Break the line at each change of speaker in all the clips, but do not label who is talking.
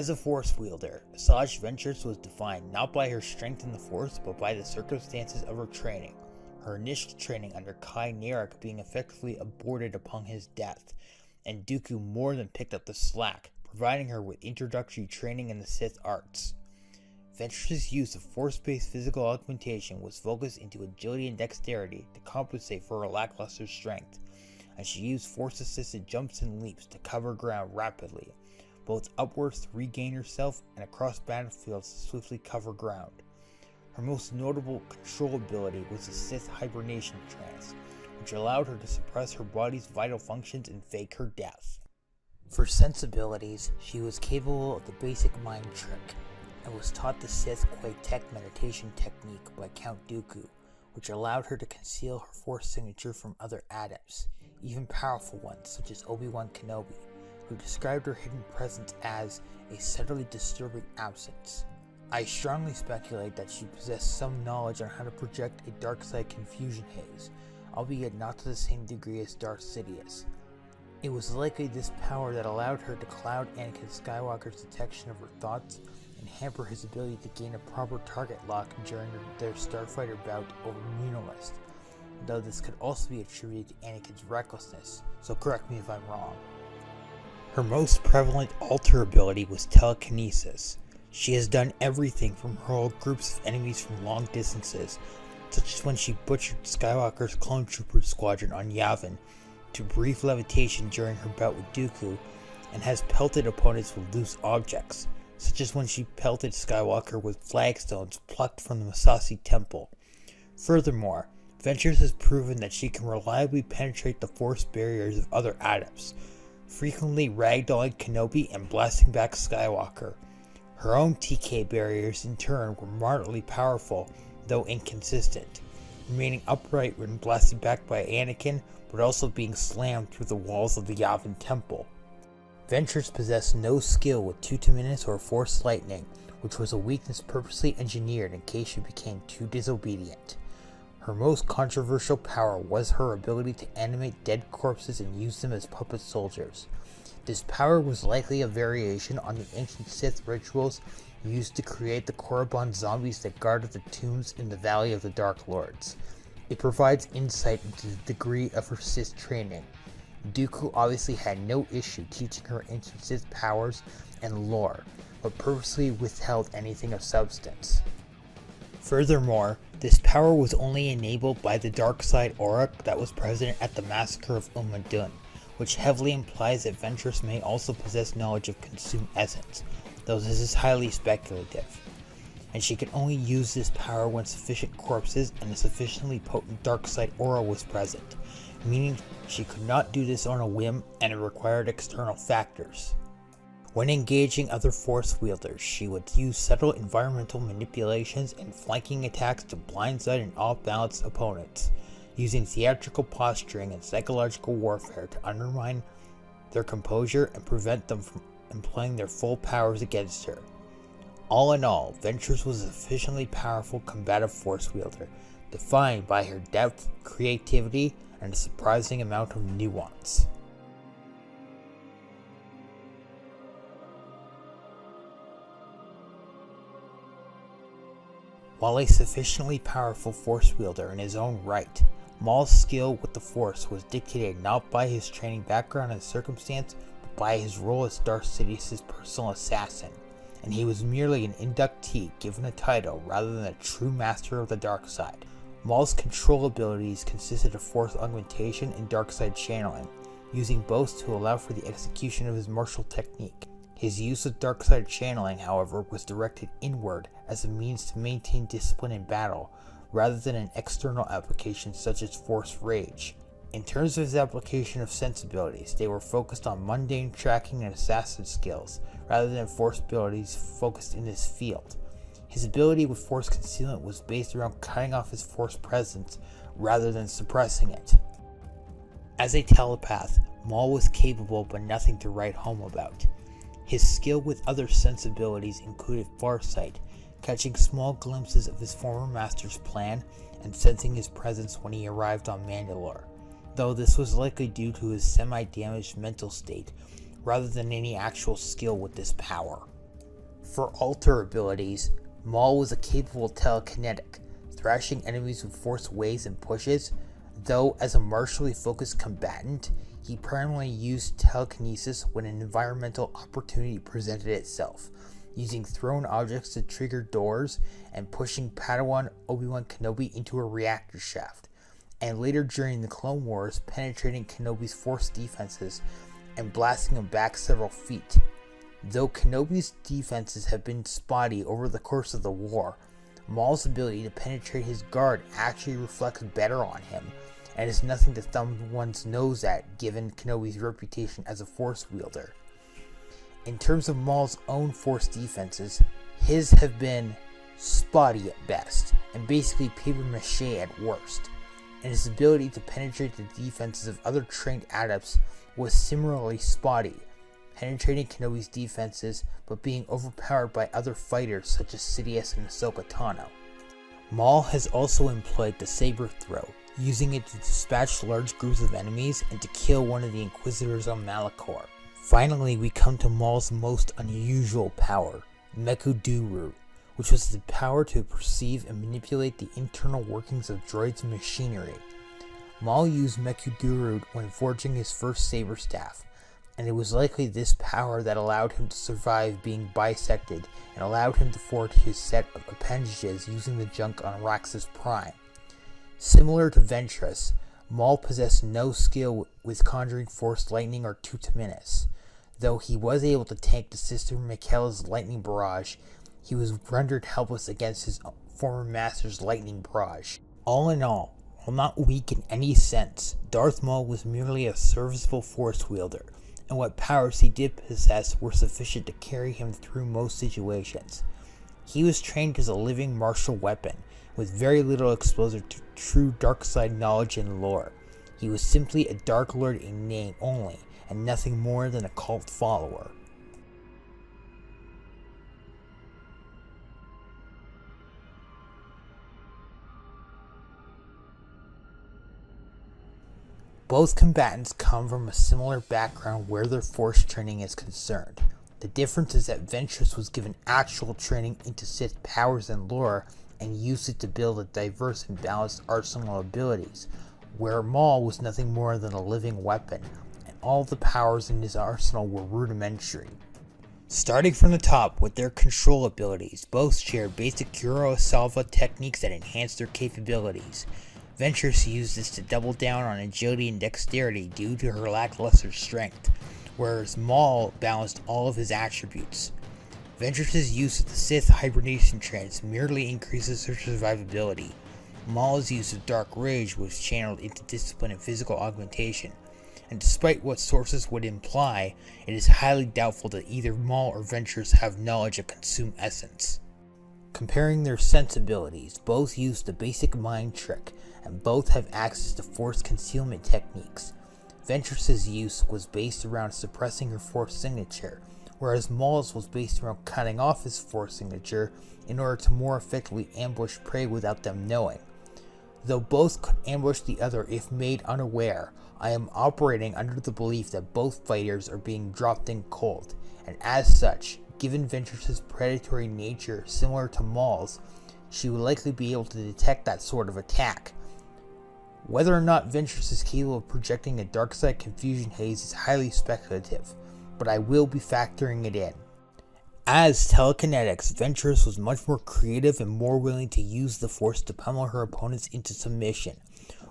As a Force wielder, Asajj Ventress was defined not by her strength in the Force, but by the circumstances of her training. Her initial training under Kai Narek being effectively aborted upon his death, and Dooku more than picked up the slack, providing her with introductory training in the Sith arts. Ventress' use of Force-based physical augmentation was focused into agility and dexterity to compensate for her lackluster strength, and she used Force-assisted jumps and leaps to cover ground rapidly, both upwards to regain herself and across battlefields to swiftly cover ground. Her most notable control ability was the Sith hibernation trance, which allowed her to suppress her body's vital functions and fake her death. For sensibilities, she was capable of the basic mind trick, and was taught the Sith Quay-Tech meditation technique by Count Dooku, which allowed her to conceal her Force signature from other adepts, even powerful ones such as Obi-Wan Kenobi, who described her hidden presence as a subtly disturbing absence. I strongly speculate that she possessed some knowledge on how to project a dark side confusion haze, albeit not to the same degree as Darth Sidious. It was likely this power that allowed her to cloud Anakin Skywalker's detection of her thoughts and hamper his ability to gain a proper target lock during their starfighter bout over Munalist, though this could also be attributed to Anakin's recklessness, so correct me if I'm wrong. Her most prevalent alter ability was telekinesis. She has done everything from hurl groups of enemies from long distances, such as when she butchered Skywalker's clone trooper squadron on Yavin, to brief levitation during her bout with Dooku, and has pelted opponents with loose objects, such as when she pelted Skywalker with flagstones plucked from the Massassi Temple. Furthermore, Ventress has proven that she can reliably penetrate the Force barriers of other adepts, frequently ragdolling Kenobi and blasting back Skywalker. Her own TK barriers in turn were moderately powerful, though inconsistent, remaining upright when blasted back by Anakin, but also being slammed through the walls of the Yavin Temple. Ventress possessed no skill with Tutuminous or Force Lightning, which was a weakness purposely engineered in case she became too disobedient. Her most controversial power was her ability to animate dead corpses and use them as puppet soldiers. This power was likely a variation on the ancient Sith rituals used to create the Korriban zombies that guarded the tombs in the Valley of the Dark Lords. It provides insight into the degree of her Sith training. Dooku obviously had no issue teaching her ancient Sith powers and lore, but purposely withheld anything of substance. Furthermore, this power was only enabled by the dark side aura that was present at the massacre of Umadun, which heavily implies that Ventress may also possess knowledge of consumed essence, though this is highly speculative. And she could only use this power when sufficient corpses and a sufficiently potent dark side aura was present, meaning she could not do this on a whim and it required external factors. When engaging other Force wielders, she would use subtle environmental manipulations and flanking attacks to blindside and off-balance opponents, using theatrical posturing and psychological warfare to undermine their composure and prevent them from employing their full powers against her. All in all, Ventress was a sufficiently powerful combative Force wielder, defined by her depth, creativity, and a surprising amount of nuance. While a sufficiently powerful Force wielder in his own right, Maul's skill with the Force was dictated not by his training background and circumstance, but by his role as Darth Sidious's personal assassin, and he was merely an inductee given a title rather than a true master of the dark side. Maul's control abilities consisted of Force augmentation and dark side channeling, using both to allow for the execution of his martial technique. His use of dark side channeling, however, was directed inward as a means to maintain discipline in battle, rather than an external application such as Force Rage. In terms of his application of sensibilities, they were focused on mundane tracking and assassin skills, rather than Force abilities focused in this field. His ability with Force concealment was based around cutting off his Force presence, rather than suppressing it. As a telepath, Maul was capable but nothing to write home about. His skill with other sensibilities included farsight, catching small glimpses of his former master's plan and sensing his presence when he arrived on Mandalore, though this was likely due to his semi-damaged mental state rather than any actual skill with this power. For alter abilities, Maul was a capable telekinetic, thrashing enemies with force waves and pushes, though as a martially focused combatant, he primarily used telekinesis when an environmental opportunity presented itself, using thrown objects to trigger doors and pushing Padawan Obi-Wan Kenobi into a reactor shaft, and later during the Clone Wars penetrating Kenobi's force defenses and blasting him back several feet. Though Kenobi's defenses have been spotty over the course of the war, Maul's ability to penetrate his guard actually reflects better on him, and is nothing to thumb one's nose at given Kenobi's reputation as a force wielder. In terms of Maul's own force defenses, his have been spotty at best, and basically papier-mâché at worst, and his ability to penetrate the defenses of other trained adepts was similarly spotty, penetrating Kenobi's defenses but being overpowered by other fighters such as Sidious and Ahsoka Tano. Maul has also employed the saber throw, using it to dispatch large groups of enemies and to kill one of the Inquisitors on Malachor. Finally, we come to Maul's most unusual power, Mechuduru, which was the power to perceive and manipulate the internal workings of droids and machinery. Maul used Mechuduru when forging his first saber staff, and it was likely this power that allowed him to survive being bisected and allowed him to forge his set of appendages using the junk on Raxus Prime. Similar to Ventress, Maul possessed no skill with conjuring Force Lightning or Phantom Menace. Though he was able to tank the Sister Michaela's lightning barrage, he was rendered helpless against his former master's lightning barrage. All in all, while not weak in any sense, Darth Maul was merely a serviceable force wielder, and what powers he did possess were sufficient to carry him through most situations. He was trained as a living martial weapon, with very little exposure to true dark side knowledge and lore. He was simply a Dark Lord in name only, and nothing more than a cult follower. Both combatants come from a similar background where their force training is concerned. The difference is that Ventress was given actual training into Sith powers and lore and used it to build a diverse and balanced arsenal of abilities, where Maul was nothing more than a living weapon, and all the powers in his arsenal were rudimentary. Starting from the top with their control abilities, both shared basic Kurosawa techniques that enhanced their capabilities. Ventress used this to double down on agility and dexterity due to her lackluster strength, whereas Maul balanced all of his attributes. Ventress's use of the Sith hibernation trance merely increases her survivability. Maul's use of Dark Rage was channeled into discipline and physical augmentation, and despite what sources would imply, it is highly doubtful that either Maul or Ventress have knowledge of Consume Essence. Comparing their sensibilities, both use the basic mind trick, and both have access to force concealment techniques. Ventress's use was based around suppressing her force signature, whereas Maul's was based around cutting off his force signature in order to more effectively ambush prey without them knowing. Though both could ambush the other if made unaware, I am operating under the belief that both fighters are being dropped in cold, and as such, given Ventress's predatory nature similar to Maul's, she would likely be able to detect that sort of attack. Whether or not Ventress is capable of projecting a dark side confusion haze is highly speculative, but I will be factoring it in. As telekinetics, Ventress was much more creative and more willing to use the Force to pummel her opponents into submission,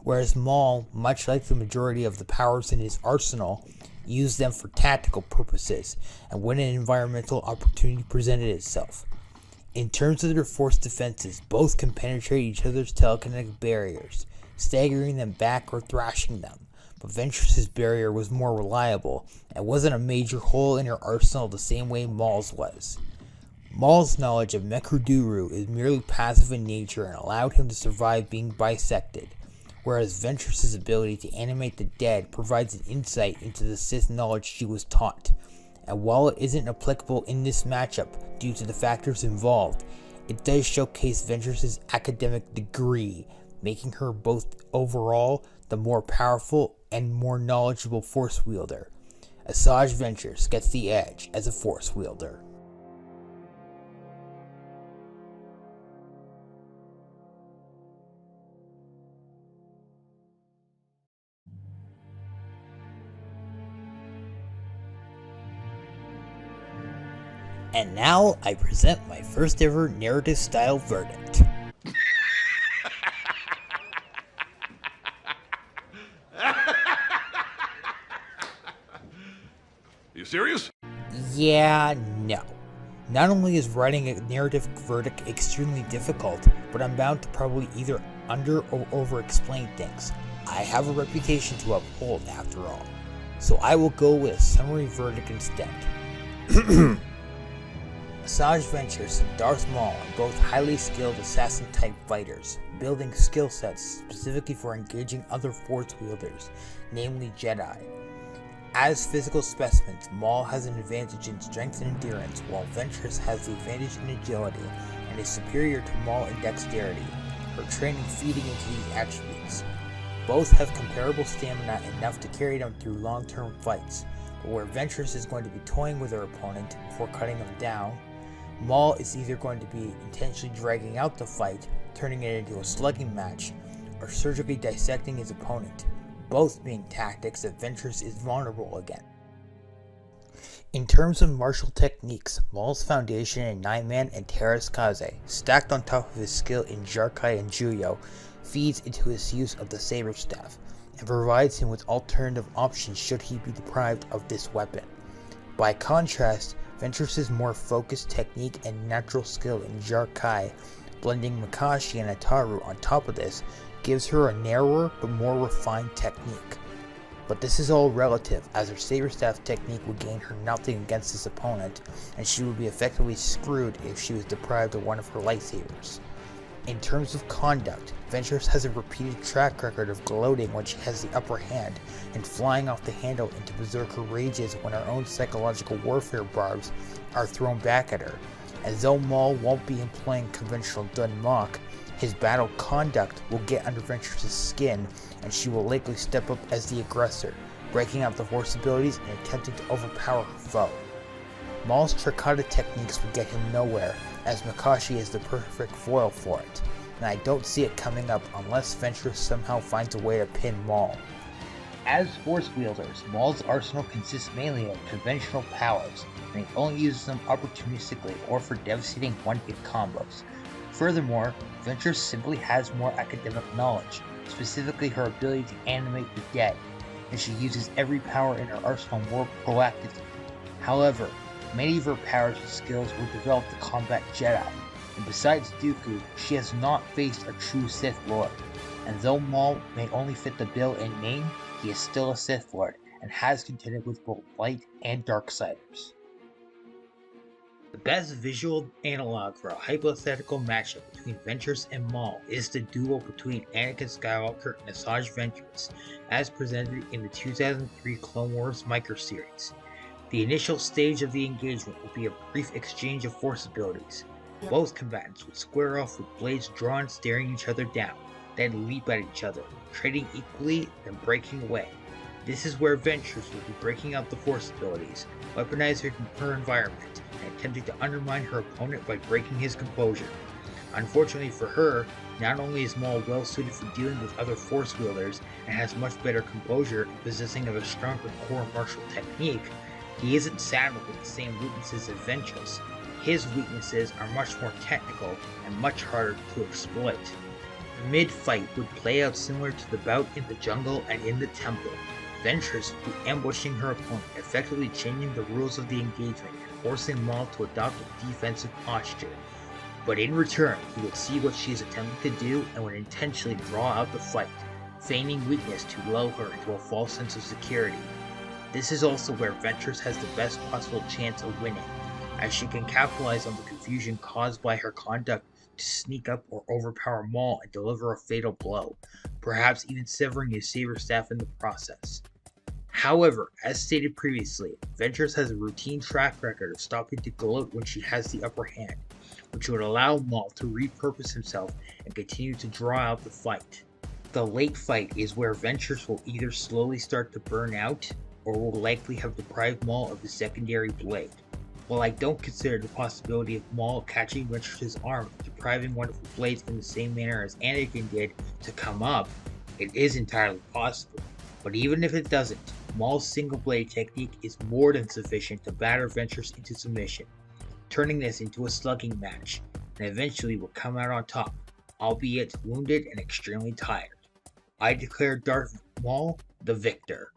whereas Maul, much like the majority of the powers in his arsenal, used them for tactical purposes and when an environmental opportunity presented itself. In terms of their force defenses, both can penetrate each other's telekinetic barriers, staggering them back or thrashing them, but Ventress's barrier was more reliable and wasn't a major hole in her arsenal the same way Maul's was. Maul's knowledge of Mechuduru is merely passive in nature and allowed him to survive being bisected, whereas Ventress's ability to animate the dead provides an insight into the Sith knowledge she was taught, and while it isn't applicable in this matchup due to the factors involved, it does showcase Ventress's academic degree, making her both overall the more powerful and more knowledgeable Force wielder. Asajj Ventress gets the edge as a Force wielder. And now I present my first ever narrative style verdict.
You serious?
Yeah, no. Not only is writing a narrative verdict extremely difficult, but I'm bound to probably either under or over explain things. I have a reputation to uphold after all, so I will go with a summary verdict instead. Asajj Ventress and Darth Maul are both highly skilled assassin-type fighters, building skill sets specifically for engaging other Force wielders, namely Jedi. As physical specimens, Maul has an advantage in strength and endurance, while Ventress has the advantage in agility and is superior to Maul in dexterity, her training feeding into these attributes. Both have comparable stamina enough to carry them through long-term fights, but where Ventress is going to be toying with her opponent before cutting him down, Maul is either going to be intentionally dragging out the fight, turning it into a slugging match, or surgically dissecting his opponent, both being tactics that Ventress is vulnerable against. In terms of martial techniques, Maul's foundation in Nine-Man and Terrace Kaze, stacked on top of his skill in Jarkai and Juyo, feeds into his use of the Saber Staff, and provides him with alternative options should he be deprived of this weapon. By contrast, Ventress's more focused technique and natural skill in Jarkai, blending Makashi and Ataru on top of this, gives her a narrower but more refined technique. But this is all relative, as her Saber Staff technique would gain her nothing against this opponent, and she would be effectively screwed if she was deprived of one of her lightsabers. In terms of conduct, Ventress has a repeated track record of gloating when she has the upper hand, and flying off the handle into berserker rages when her own psychological warfare barbs are thrown back at her. And though Maul won't be employing conventional Dun Mok, his battle conduct will get under Ventress's skin, and she will likely step up as the aggressor, breaking out the Force abilities and attempting to overpower her foe. Maul's Trikata techniques will get him nowhere, as Makashi is the perfect foil for it, and I don't see it coming up unless Ventress somehow finds a way to pin Maul. As Force wielders, Maul's arsenal consists mainly of conventional powers, and he only uses them opportunistically or for devastating one-hit combos. Furthermore, Ventress simply has more academic knowledge, specifically her ability to animate the dead, and she uses every power in her arsenal more proactively. However, many of her powers and skills were developed to combat Jedi, and besides Dooku, she has not faced a true Sith Lord, and though Maul may only fit the bill in name, he is still a Sith Lord, and has contended with both light and darksiders. The best visual analog for a hypothetical matchup between Ventress and Maul is the duel between Anakin Skywalker and Asajj Ventress, as presented in the 2003 Clone Wars microseries. The initial stage of the engagement will be a brief exchange of Force abilities. Both combatants would square off with blades drawn staring each other down, then leap at each other, trading equally, then breaking away. This is where Ventress will be breaking out the Force abilities, weaponizing her environment, and attempting to undermine her opponent by breaking his composure. Unfortunately for her, not only is Maul well suited for dealing with other Force wielders and has much better composure and possessing of a stronger core martial technique, he isn't saddled with the same weaknesses as Ventress. His weaknesses are much more technical and much harder to exploit. The mid-fight would play out similar to the bout in the jungle and in the temple. Ventress would be ambushing her opponent, effectively changing the rules of the engagement and forcing Maul to adopt a defensive posture. But in return, he would see what she is attempting to do and would intentionally draw out the fight, feigning weakness to lull her into a false sense of security. This is also where Ventress has the best possible chance of winning, as she can capitalize on the confusion caused by her conduct to sneak up or overpower Maul and deliver a fatal blow, perhaps even severing his Saber Staff in the process. However, as stated previously, Ventress has a routine track record of stopping to gloat when she has the upper hand, which would allow Maul to repurpose himself and continue to draw out the fight. The late fight is where Ventress will either slowly start to burn out, or will likely have deprived Maul of his secondary blade. While I don't consider the possibility of Maul catching Ventress's arm and depriving one of her blades in the same manner as Anakin did to come up, it is entirely possible. But even if it doesn't, Maul's single blade technique is more than sufficient to batter Ventress into submission. turning this into a slugging match, and eventually will come out on top, albeit wounded and extremely tired. I declare Darth Maul the victor.